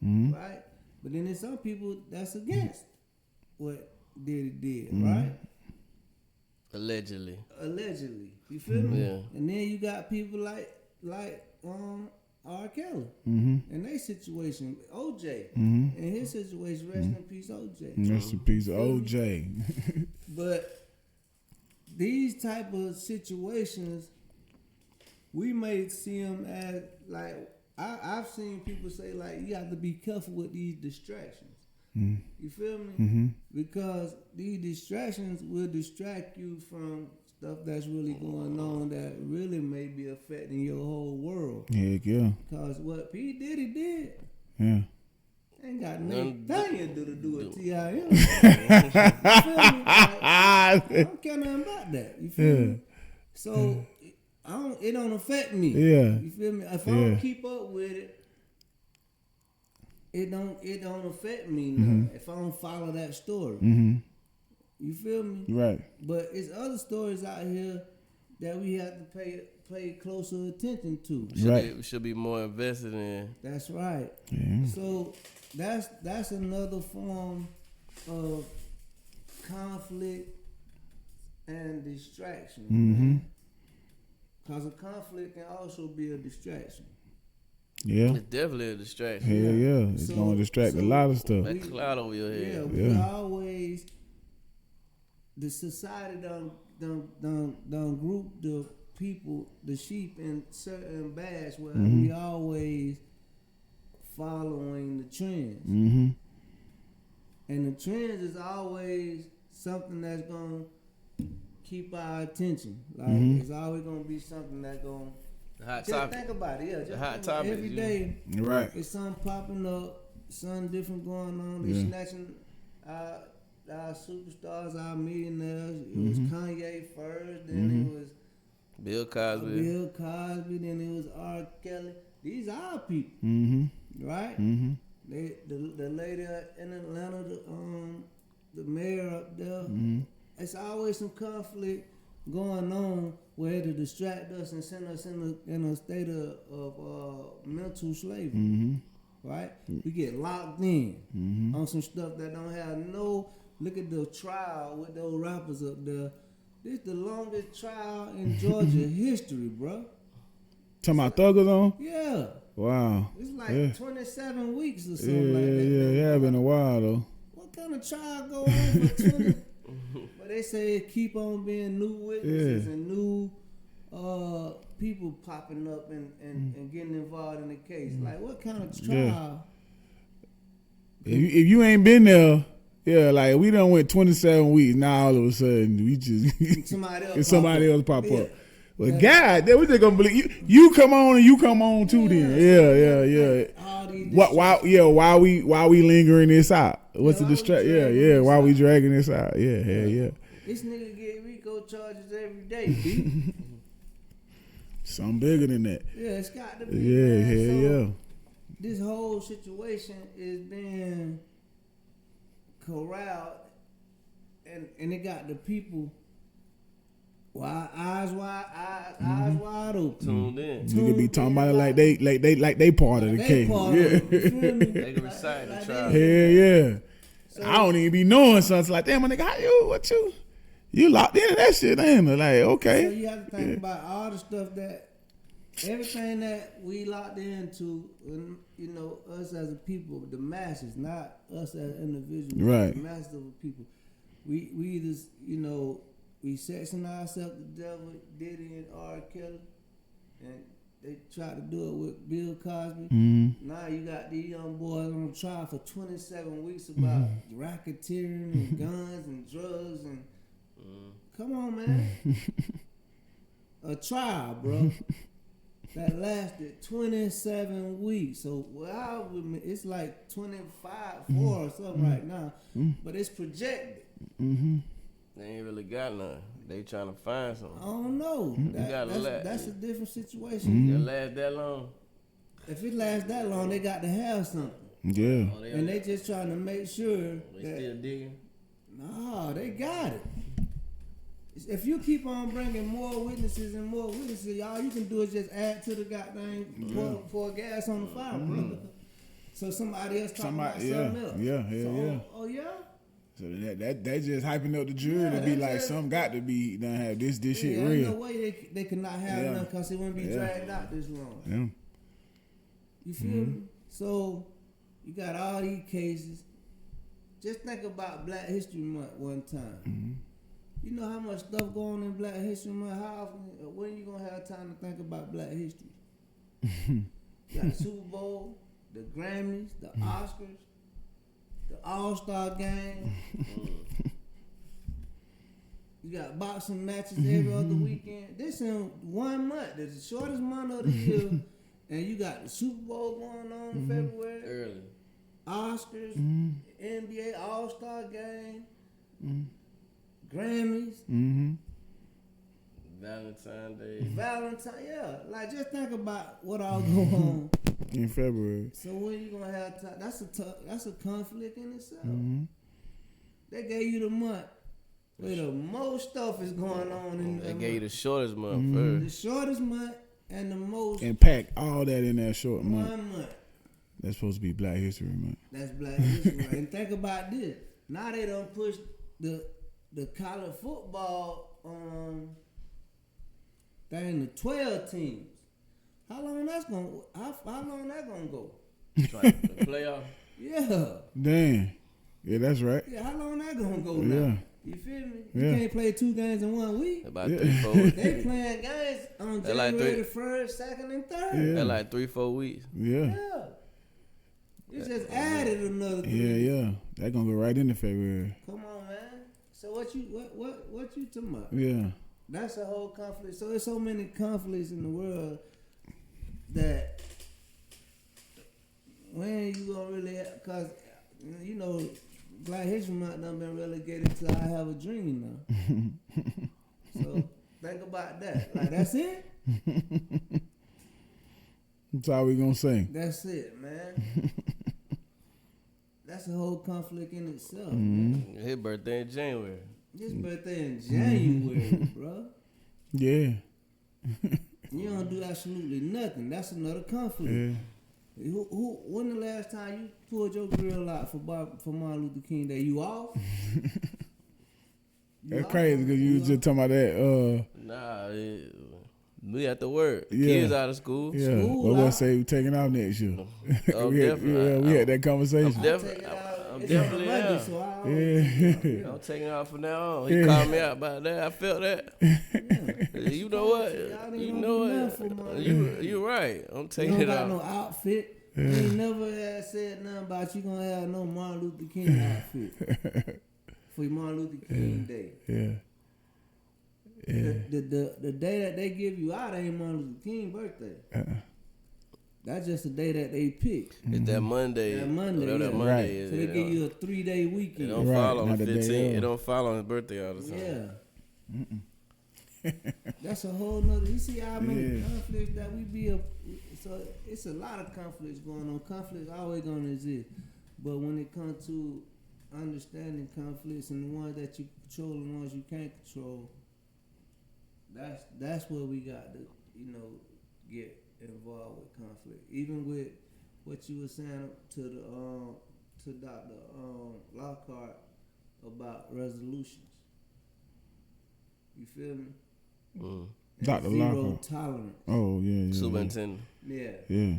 right? But then there's some people that's against what Diddy did, right? Allegedly. You feel me? Yeah. And then you got people like R. Kelly and their situation, OJ and his situation. Rest in peace, OJ. Rest in peace, OJ. But these type of situations, we may see them as like I've seen people say like you have to be careful with these distractions. You feel me? Because these distractions will distract you from stuff that's really going on that really may be affecting your whole world. Heck yeah. Because what P. Diddy did Yeah. ain't got nothing to do with T.I.M. You feel me? Like, I don't care nothing about that. You feel me? So it don't affect me. Yeah. You feel me? If I don't keep up with it, it don't affect me none. If I don't follow that story. You feel me? Right. But it's other stories out here that we have to pay closer attention to. We should be more invested in. That's right. Yeah. So that's another form of conflict and distraction. Because a conflict can also be a distraction. Yeah. It's definitely a distraction. Hell yeah. It's gonna distract a lot of stuff. That cloud over your head. Yeah, we always the society done group the people, the sheep in certain bags where we always following the trends. And the trends is always something that's gonna keep our attention. Like it's always gonna be something that's gonna The hot just topic. think about it, yeah. Just The hot think about it. topic, Every you- day Right. it's something popping up, something different going on. They snatching our superstars, our millionaires. It was Kanye first, then it was Bill Cosby. Bill Cosby, then it was R. Kelly. These are our people, right? They, the lady in Atlanta, the mayor up there. It's always some conflict going on where to distract us and send us in a state of mental slavery, right? We get locked in on some stuff that don't have no. Look at the trial with those rappers up there. This the longest trial in Georgia history, bro. Talking about Thuggers on? Yeah, Wow. it's like Yeah. 27 weeks or Yeah, something like that. yeah. It been a while though. What kind of trial go on for 20? But they say it keep on being new witnesses and new people popping up and getting involved in the case. Like what kind of trial? If you ain't been there, yeah, like we done went 27 weeks. Now all of a sudden we just Somebody else pop Yeah. up. Well, God, we just gonna believe you. You come on and you come on too. Then, yeah. All these Why we lingering this out? What's the why we distract? dragging Yeah. this Why we out? dragging this out? Yeah. This nigga get RICO charges every day, B. Something bigger than that. Yeah, it's got to be. Yeah, man. So, yeah. This whole situation is being corralled, and it got the people eyes wide open. Tuned in. Nigga be talking about it like they part of the case. Part Yeah. of it, you feel me? They can recite the trial. Hell yeah. I don't even be knowing something like, damn, my nigga, how you locked into that shit, ain't it? Like, So okay. you have to think about all the stuff everything that we locked into, and, you know, us as a people, the masses, not us as individuals, Right. the masses of the people. We either, you know, we section ourselves to devil, Diddy and R. Kelly, and they tried to do it with Bill Cosby. Now you got these young boys on trial for 27 weeks about racketeering and guns and drugs and come on, man. A trial, bro. That lasted 27 weeks. So it's like 25, 4 or something right now. But it's projected. They ain't really got none. They trying to find I something. don't know. That's a different situation. It last that long? If it lasts that long, they got to have something. Yeah. Oh, And they just trying to make sure they that still digging? no, they got it. If you keep on bringing more witnesses, all you can do is just add to the goddamn pour gas on the fire, brother. So somebody else talking about something else. Yeah, hell So, yeah. Oh yeah. So that just hyping up the jury to be that's like, just- some got to be done have this shit Ain't real. no way they could not have Yeah. none because it wouldn't be Yeah. dragged out this long. Yeah. You feel me? So you got all these cases. Just think about Black History Month one time. You know how much stuff going on in Black History Month? How often, when you gonna have time to think about Black history? You got the Super Bowl, the Grammys, the Oscars, the All-Star Game. You got boxing matches every other weekend. This in 1 month. It's the shortest month of the year. And you got the Super Bowl going on in February. Early. Oscars, NBA All-Star Game, Grammys, Valentine's Day. Valentine. Yeah, like just think about what all go on. In February. So when you gonna have time? That's a conflict in itself. They gave you the month where the most stuff is going on in They the gave you month. the shortest month The first. shortest month and the most And pack all that in that short month. 1 month. That's supposed to be Black History Month. That's Black History Month. And think about this. Now they done push the college football thing to 12 teams. How long that gonna go? Like the playoff. Yeah. Damn. Yeah, that's right. Yeah, how long that gonna go Yeah. now? You feel me? You Yeah. can't play 2 games in 1 week. About Yeah. 3-4 weeks. They playing games on They like January three- the 1st, 2nd, and 3rd. Yeah. That like 3-4 weeks. Yeah. Yeah. You just added another 3. Yeah. That gonna go right into February. Come on, man. So what you talking about? Yeah. That's a whole conflict. So there's so many conflicts in the world that when you gonna really, cause you know, Black History Month done been relegated to I Have a Dream now. So think about that. Like that's it. That's all we gonna say. That's it, man. That's a whole conflict in itself. Man. His birthday in January. His birthday in January, bro. Yeah. You don't do absolutely nothing. That's another conflict. Yeah. When the last time you pulled your grill out for Martin Luther King Day? You off? That's crazy because you was just talking about that. Nah, we at the work. Yeah. Kids out of school. Yeah. School What out. was say we taking off next year? Oh, we had, definitely. we had that conversation. I'm Take definitely. it out. I'm It's definitely on Monday, am. so I always, Yeah. I'm taking it out from now on. He Yeah. called me out about that. I felt that. You know what? Y'all ain't You gonna know do what? nothing for my- You right. I'm You taking don't it got no out. outfit. You ain't never had said nothing about you gonna have no Martin Luther King outfit for Martin Luther King Day. Yeah. Yeah. The day that they give you out ain't Martin Luther King birthday. That's just the day that they pick. It's that Monday. That Monday, Whatever that yeah. Monday Right. is. So they It give don't- you a 3-day It weekend. don't Right, fall on not the the day 15th. of. It don't fall on his birthday all the time. Yeah. That's a whole nother. You see how many Yeah. conflicts that we be up. So it's a lot of conflicts going on. Conflicts always gonna exist, but when it comes to understanding conflicts and the ones that you control and the ones you can't control, That's where we got to, get involved with conflict. Even with what you were saying to Dr. Lockhart about resolutions. You feel me? Mm. And Dr. zero Lockhart. tolerance. Oh yeah. Superintendent. Yeah. Yeah.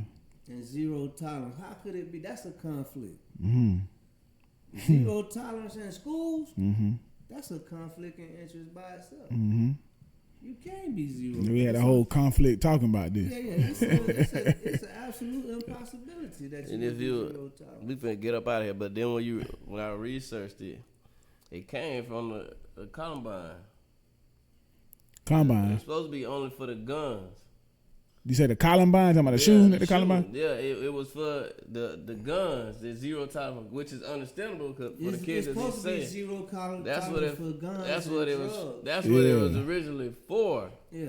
And zero tolerance. How could it be? That's a conflict. Mm-hmm. Zero tolerance in schools. Mm-hmm. That's a conflict in interest by itself. Mm-hmm. You can't be zero. We had a whole conflict talking about this. Yeah. It's an absolute impossibility that you And can if be you, zero tolerance. we finna get up out of here. But then when I researched it, it came from the Columbine. Combine. It's supposed to be only for the guns. You said the Columbine, talking about the shooting at the Columbine? Yeah, it was for the guns, the zero tolerance, which is understandable because for the kids It's that supposed to be they say. zero tolerance That's what it. for guns. That's and what it was. drugs. That's what it Yeah. was originally for. Yeah.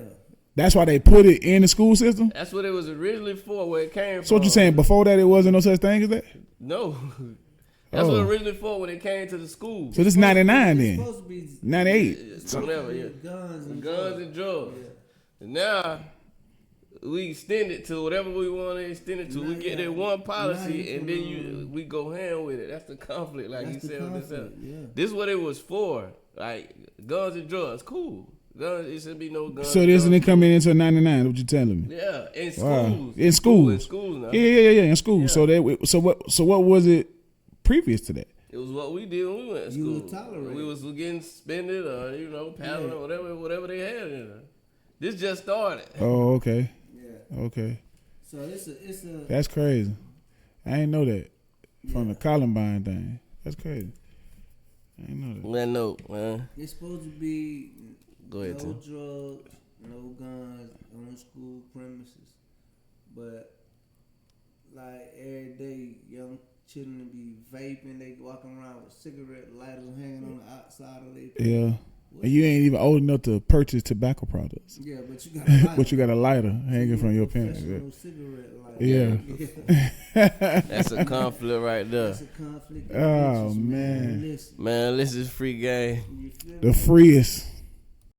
That's why they put it in the school system? That's what it was originally for. Where it came from. So what you saying, before that it wasn't no such thing as that? No. That's what Oh. it originally for when it came to the school. So this 99 It's then? supposed to be 98. Whatever, yeah. guns and Guns and drugs. And now we extend it to whatever we want to extend it to. Now We get you that got- one now policy you and can, then we go hand with it. That's the conflict, like That's you the said with this. conflict, yeah. This is what it was for. Like guns and drugs, cool. Guns, it should be no guns. So this drugs. isn't coming into 99, what you telling me? Yeah, in schools. Wow. In In schools. schools now. Yeah, in school. Yeah. So what was it previous to that? It was what we did when we went to You school. was tolerated. We was getting suspended or paddling Yeah. or whatever they had in there. This just started. Oh, okay. Yeah. Okay. So it's a That's crazy. I ain't know that. From the Columbine thing. That's crazy. I ain't know that. Man, no, man. it's supposed to be Go ahead, no Tim. drugs, no guns on school premises. But like every day, young children be vaping, they walking around with cigarette lighters hanging on the outside of their Yeah. And you ain't even old enough to purchase tobacco products. Yeah, but you got a lighter. But you got a lighter hanging from your pants. Professional cigarette lighter. Yeah. That's a conflict right there. That's a conflict. of Oh, interest, man. Listen, Man, this is free game. you feel me? The freest